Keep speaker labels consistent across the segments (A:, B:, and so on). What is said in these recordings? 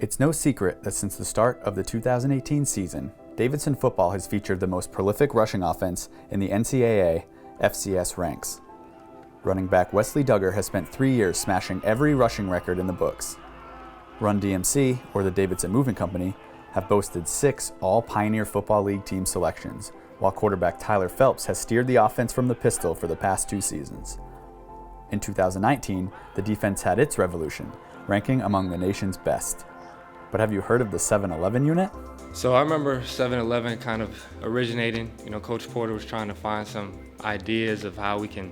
A: It's no secret that since the start of the 2018 season, Davidson football has featured the most prolific rushing offense in the NCAA FCS ranks. Running back Wesley Duggar has spent 3 years smashing every rushing record in the books. Run DMC, or the Davidson Moving Company, have boasted 6 All-Pioneer Football League team selections, while quarterback Tyler Phelps has steered the offense from the pistol for the past 2 seasons. In 2019, the defense had its revolution, ranking among the nation's best. But have you heard of the 7-11 unit?
B: So I remember 7-11 kind of originating. Coach Porter was trying to find some ideas of how we can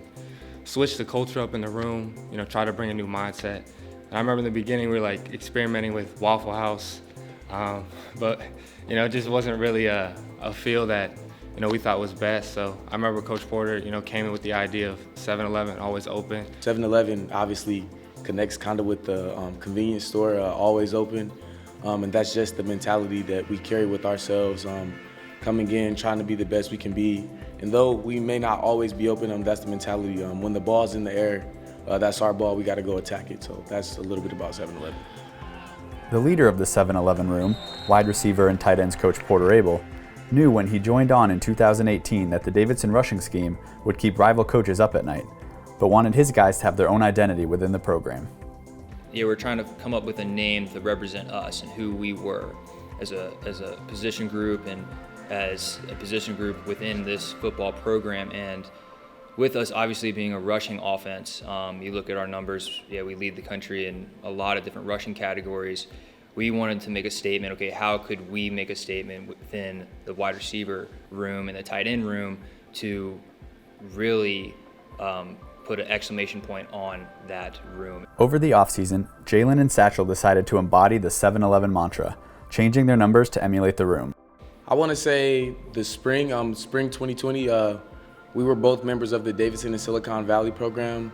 B: switch the culture up in the room, try to bring a new mindset. And I remember in the beginning we were like experimenting with Waffle House, but it just wasn't really a feel that we thought was best. So I remember Coach Porter came in with the idea of 7-11 always open.
C: 7-11 obviously connects kind of with the convenience store, always open. And that's just the mentality that we carry with ourselves, coming in, trying to be the best we can be. And though we may not always be open, that's the mentality. When the ball's in the air, that's our ball, we got to go attack it. So that's a little bit about 7-11.
A: The leader of the 7-11 room, wide receiver and tight ends coach Porter Abell, knew when he joined on in 2018 that the Davidson rushing scheme would keep rival coaches up at night, but wanted his guys to have their own identity within the program.
D: Yeah, we're trying to come up with a name to represent us and who we were as a position group and as a position group within this football program. And with us obviously being a rushing offense, you look at our numbers, we lead the country in a lot of different rushing categories. We wanted to make a statement, okay, how could we make a statement within the wide receiver room and the tight end room to really put an exclamation point on that room.
A: Over the offseason, Jalen and Satchel decided to embody the 7-11 mantra, changing their numbers to emulate the room.
C: I want to say the spring 2020, we were both members of the Davidson and Silicon Valley program.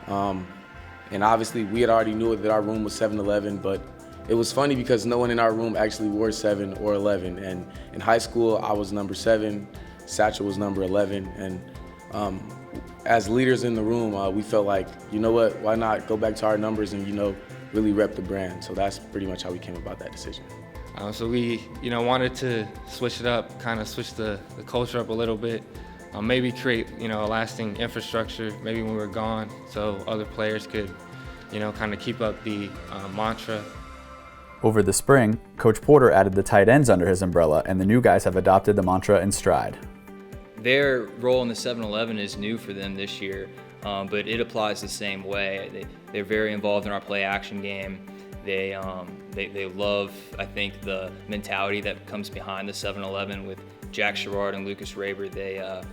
C: And obviously we had already knew that our room was 7-11, but it was funny because no one in our room actually wore 7 or 11. And in high school, I was number 7, Satchel was number 11. And as leaders in the room, we felt like, you know what, why not go back to our numbers and, really rep the brand. So that's pretty much how we came about that decision.
B: So we, wanted to switch it up, kind of switch the culture up a little bit, maybe create, a lasting infrastructure, maybe when we're gone, so other players could, kind of keep up the mantra.
A: Over the spring, Coach Porter added the tight ends under his umbrella, and the new guys have adopted the mantra in stride.
D: Their role in the 7-11 is new for them this year, but it applies the same way. They're very involved in our play-action game. They love, I think, the mentality that comes behind the 7-11 with Jack Sherrard and Lucas Raber.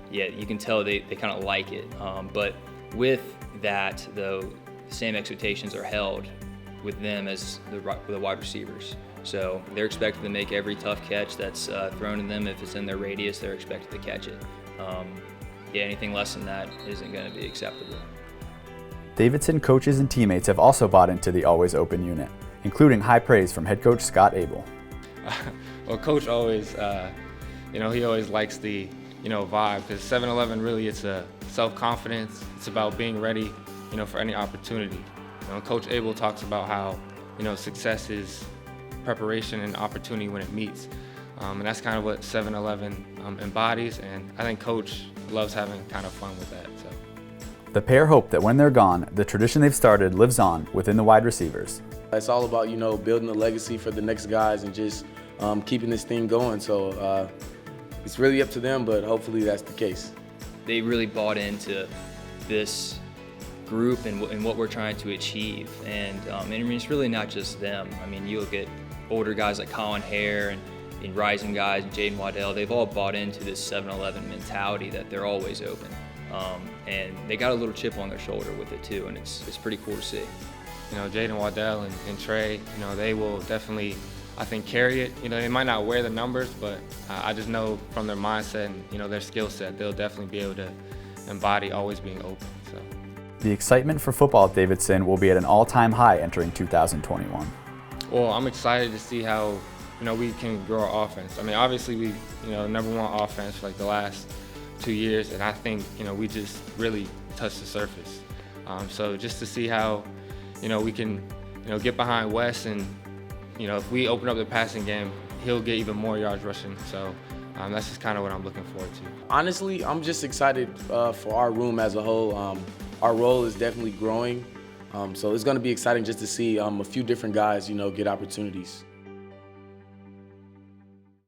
D: You can tell they kind of like it. But with that, though, the same expectations are held with them as the wide receivers. So they're expected to make every tough catch that's thrown in them. If it's in their radius, they're expected to catch it. Anything less than that isn't going to be acceptable.
A: Davidson coaches and teammates have also bought into the Always Open unit, including high praise from head coach Scott Abell.
B: Well, Coach always, he always likes the, vibe, because 7-11 really, it's a self-confidence. It's about being ready, for any opportunity. Coach Abell talks about how, success is preparation and opportunity when it meets. And that's kind of what 7-11 embodies, and I think Coach loves having kind of fun with that. So.
A: The pair hope that when they're gone, the tradition they've started lives on within the wide receivers.
C: It's all about, building a legacy for the next guys and just keeping this thing going. So it's really up to them, but hopefully that's the case.
D: They really bought into this group and what we're trying to achieve. And it's really not just them. You look at older guys like Colin Hare and rising guys, and Jaden Waddell, they've all bought into this 7-11 mentality that they're always open. And they got a little chip on their shoulder with it too, and it's pretty cool to see.
B: Jaden Waddell and Trey, they will definitely, I think, carry it. They might not wear the numbers, but I just know from their mindset and, their skill set, they'll definitely be able to embody always being open. So.
A: The excitement for football at Davidson will be at an all-time high entering 2021.
B: Well, I'm excited to see how, we can grow our offense. Obviously we, number one offense for like the last 2 years, and I think, we just really touched the surface. So just to see how, we can, get behind Wes and you know, if we open up the passing game, he'll get even more yards rushing. So that's just kind of what I'm looking forward to.
C: Honestly, I'm just excited for our room as a whole. Our role is definitely growing, so it's going to be exciting just to see a few different guys, you know, get opportunities.